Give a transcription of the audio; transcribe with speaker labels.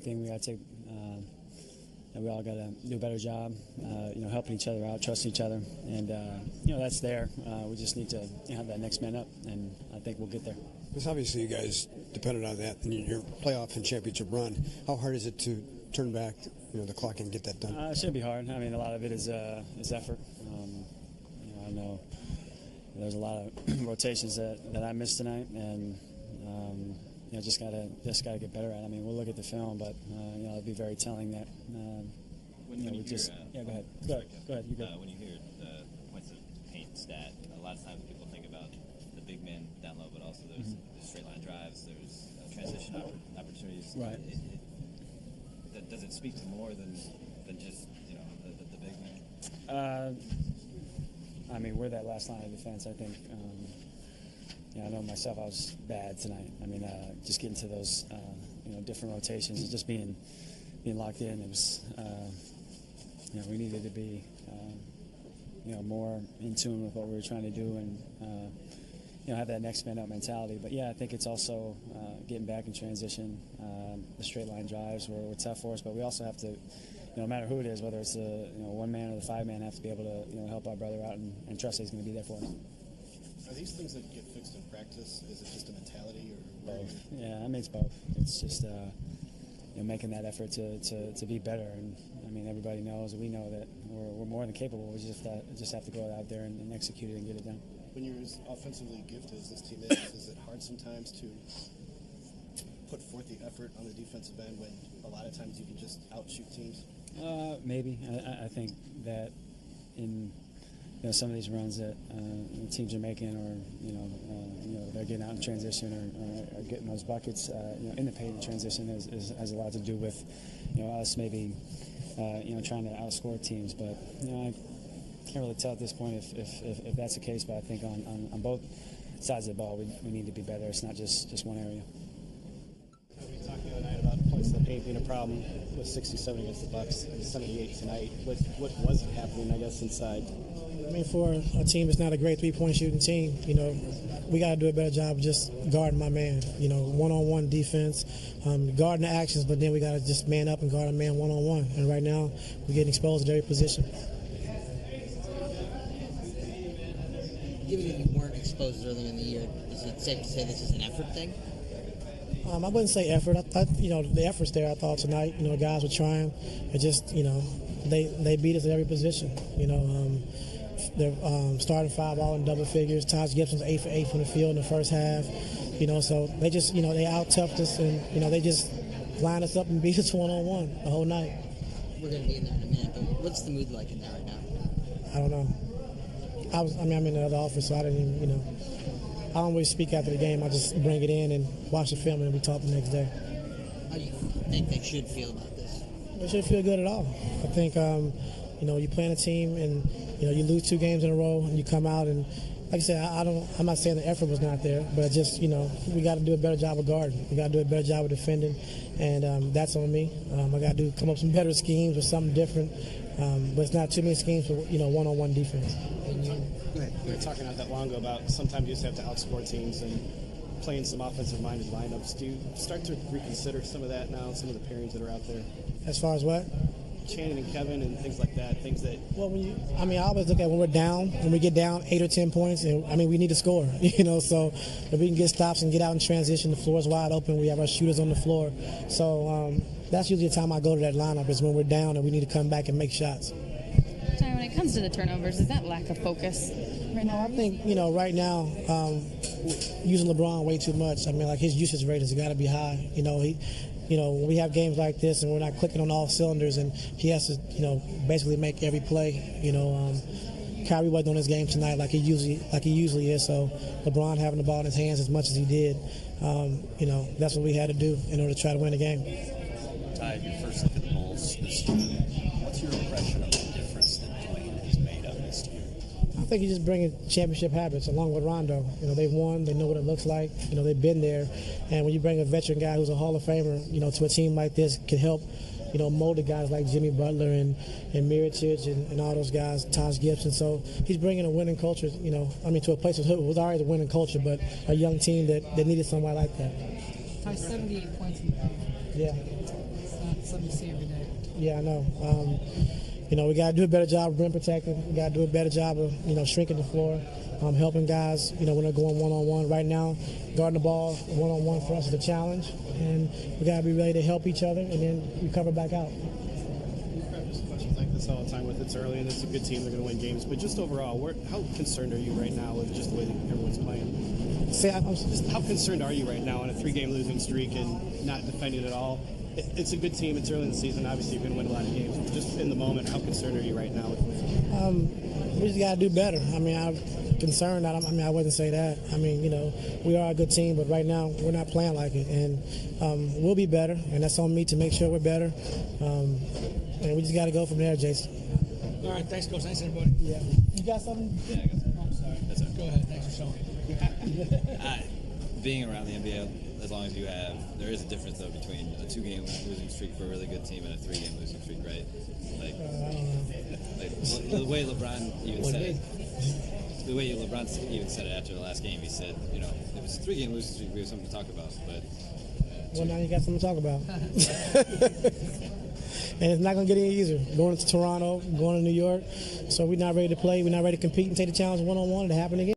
Speaker 1: thing we got to take. We all got to do a better job, helping each other out, trusting each other, and that's there. We just need to have that next man up, and I think we'll get there.
Speaker 2: Because obviously you guys depended on that in your playoff and championship run. How hard is it to turn back, the clock and get that done?
Speaker 1: It should be hard. I mean, a lot of it is effort. I know there's a lot of rotations that I missed tonight, and just gotta get better at it. I mean, we'll look at the film, but it'll be very telling that we just go ahead. Go ahead. You go.
Speaker 3: When you hear the points of paint stat, a lot of times people think about the big men down low, but also there's straight line drives, there's transition opportunities.
Speaker 1: Right.
Speaker 3: Does it speak to more than just the big man?
Speaker 1: I mean, we're that last line of defense. I think. I know myself. I was bad tonight. I mean, just getting to those different rotations and just being locked in. It was we needed to be more in tune with what we were trying to do and have that next man up mentality. But I think it's also getting back in transition. The straight line drives were tough for us, but we also have to, no matter who it is, whether it's the one man or the five man, have to be able to help our brother out and trust that he's going to be there for us.
Speaker 4: Are these things that get fixed in practice? Is it just a mentality or
Speaker 1: both? Yeah, I mean it's both. It's just making that effort to be better. And I mean everybody knows, we know that we're more than capable. We just have to go out there and execute it and get it done.
Speaker 4: When you're as offensively gifted as this team is it hard sometimes to put forth the effort on the defensive end when a lot of times you can just outshoot teams?
Speaker 1: Maybe. I think that in some of these runs that teams are making, or they're getting out in transition or getting those buckets, in the paint in transition has a lot to do with us maybe trying to outscore teams. But I can't really tell at this point if that's the case. But I think on both sides of the ball we need to be better. It's not just one area.
Speaker 4: We talked the other night about points in the paint being a problem with 67 against the Bucks, 78 tonight. What wasn't happening, I guess, inside?
Speaker 5: I mean, for a team that's not a great three-point shooting team, we got to do a better job of just guarding my man. One-on-one defense, guarding the actions, but then we got to just man up and guard a man one-on-one. And right now, we're getting exposed at every position.
Speaker 6: Given that you weren't exposed earlier in the year, is it safe to say this is an effort thing?
Speaker 5: I wouldn't say effort. The effort's there. I thought tonight, guys were trying. It just, they beat us at every position. They're starting five all in double figures. Taj Gibson's 8 for 8 from the field in the first half. So they just, they out-toughed us and, they just lined us up and beat us one-on-one the whole night.
Speaker 6: We're going to be in there in a minute, but what's the mood like in there right now?
Speaker 5: I don't know. I'm in the other office, so I didn't even, I don't really speak after the game. I just bring it in and watch the film and we talk the next day.
Speaker 6: How do you think they should feel about this?
Speaker 5: They shouldn't feel good at all. I think, you play in a team and, you lose 2 games in a row and you come out and, like I said, I'm not saying the effort was not there, but just, we got to do a better job of guarding. We got to do a better job of defending, and that's on me. I got to come up with some better schemes or something different, but it's not too many schemes for, one-on-one defense.
Speaker 4: Go ahead. We were talking not that long ago about sometimes you just have to outscore teams and playing some offensive-minded lineups. Do you start to reconsider some of that now, some of the pairings that are out there?
Speaker 5: As far as what?
Speaker 4: Channing and Kevin and things like that, things that...
Speaker 5: Well, I always look at when we're down, when we get down 8 or 10 points, and we need to score, so if we can get stops and get out in transition, the floor is wide open, we have our shooters on the floor. So that's usually the time I go to that lineup is when we're down and we need to come back and make shots.
Speaker 7: When it comes to the turnovers, is that lack of focus right now?
Speaker 5: I think, right now, using LeBron way too much. I mean, like his usage rate has got to be high. When we have games like this and we're not clicking on all cylinders and he has to, basically make every play, Kyrie wasn't on his game tonight like he usually is. So LeBron having the ball in his hands as much as he did, that's what we had to do in order to try to win the game.
Speaker 8: Ty, your first look at the Bulls this year. What's your impression of the difference that Dwayne has made up this year?
Speaker 5: I think he's just bringing championship habits along with Rondo. They've won. They know what it looks like. They've been there. And when you bring a veteran guy who's a Hall of Famer, to a team like this, can help, mold the guys like Jimmy Butler and Mirotic and all those guys, Taj Gibson. So he's bringing a winning culture, to a place that was already a winning culture, but a young team that needed somebody like that.
Speaker 7: Ty, 78 points in the game.
Speaker 5: Yeah.
Speaker 9: something you see every day.
Speaker 5: Yeah, I know. We got to do a better job of rim protecting. We got to do a better job of, shrinking the floor, helping guys, when they're going one-on-one. Right now, guarding the ball one-on-one for us is a challenge, and we got to be ready to help each other and then recover back out.
Speaker 4: Questions like this all the time with it's early and it's a good team, they're going to win games. But just overall, how concerned are you right now with just the way that everyone's playing?
Speaker 5: Just
Speaker 4: how concerned are you right now on a 3-game losing streak and not defending at all? It's a good team. It's early in the season. Obviously, you're going to win a lot of games. But just in the moment, how concerned are you right now?
Speaker 5: We just got to do better. I'm concerned. I wouldn't say that. We are a good team, but right now we're not playing like it, and we'll be better. And that's on me to make sure we're better. And we just got to go from there, Jason.
Speaker 9: All right, thanks, Coach. Thanks, everybody.
Speaker 5: Yeah. You got something?
Speaker 3: Yeah, I got something.
Speaker 9: I'm sorry.
Speaker 3: That's all right.
Speaker 9: Go ahead. Thanks for showing.
Speaker 3: Being around the NBA, as long as you have, there is a difference though between a 2-game losing streak for a really good team and a 3-game losing streak, right? Like the way LeBron even said it. The way LeBron even said it after the last game, he said, it was a 3-game losing streak, we have something to talk about. But
Speaker 5: well, now you got something to talk about. And it's not going to get any easier. Going to Toronto, going to New York. So we're not ready to play. We're not ready to compete and take the challenge one-on-one. It happened again.